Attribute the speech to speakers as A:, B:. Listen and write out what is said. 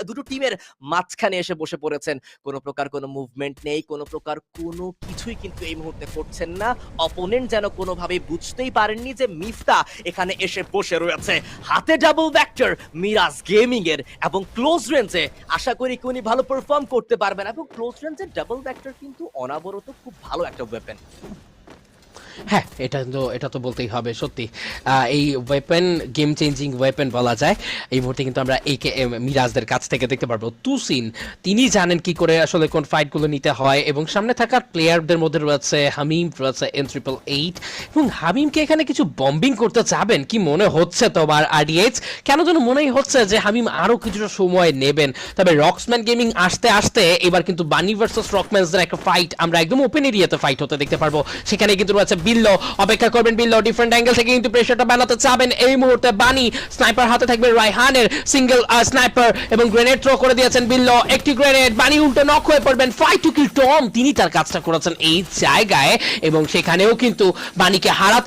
A: দুটো টিমের মাঝখানে এসে বসে পড়েছেন। কোনো প্রকার কোনো মুভমেন্ট নেই, কোনো প্রকার কোনো কিছুই কিন্তু এই মুহূর্তে করছেন না। অপোনেন্ট যেন কোনোভাবেই বুঝতেই পারেননি যে মিফতা এখানে এসে বসে রয়েছে। হাতে ডাবল ভেক্টর মিরাজ গেমিং এর এবং ক্লোজ রেঞ্জে আশা করি কি উনি ভালো পারফর্ম করতে পারবেন এবং ক্লোজ রেঞ্জের ডাবল ভেক্টর কিন্তু অনাবরত খুব ভালো একটা ওয়েপেন।
B: হ্যাঁ, এটা তো বলতেই হবে সত্যি এই ওয়েপেন গেম চেঞ্জিং ওয়েপেন বলা যায়। এই মুহূর্তে কিন্তু আমরা AKM মিরাজদের কাছ থেকে দেখতে পারবো তুসিন, তিনি জানেন কি করে আসলে কোন ফাইটগুলো নিতে হয় এবং সামনে থাকা প্লেয়ারদের মধ্যে রয়েছে হামিম, রয়েছে N888 এবং হামিমকে এখানে কিছু বম্বিং করতে চাবেন কি মনে হচ্ছে তোমার RDH? কেন যেন মনেই হচ্ছে যে হামিম আরো কিছুটা সময় নেবেন। তবে রক্সম্যান গেমিং আসতে আসতে এবার কিন্তু বানি ভার্সেস রকম্যানসদের একটা ফাইট আমরা একদম ওপেন এরিয়াতে ফাইট হতে দেখতে পারবো। সেখানে কিন্তু রয়েছে বিল্লো, অপেক্ষা করবেন বিল্লো, ডিফারেন্ট অ্যাঙ্গেল থেকে কিন্তু প্রেসারটা বানাতে চাবেন এই মুহূর্তে বানি। স্নাইপার হাতে থাকবে রায়হানের, সিঙ্গেল স্নাইপার এবং গ্রেনেড থ্রো করে দিয়েছেন বিল্লো, একটি গ্রেনেড, বানি উল্টো নক হয়ে পড়বেন। ফাইট টু কিল টম, তিনি তার কাজটা করেছেন এই জায়গায় এবং সেখানেও কিন্তু বানিকে হারাতে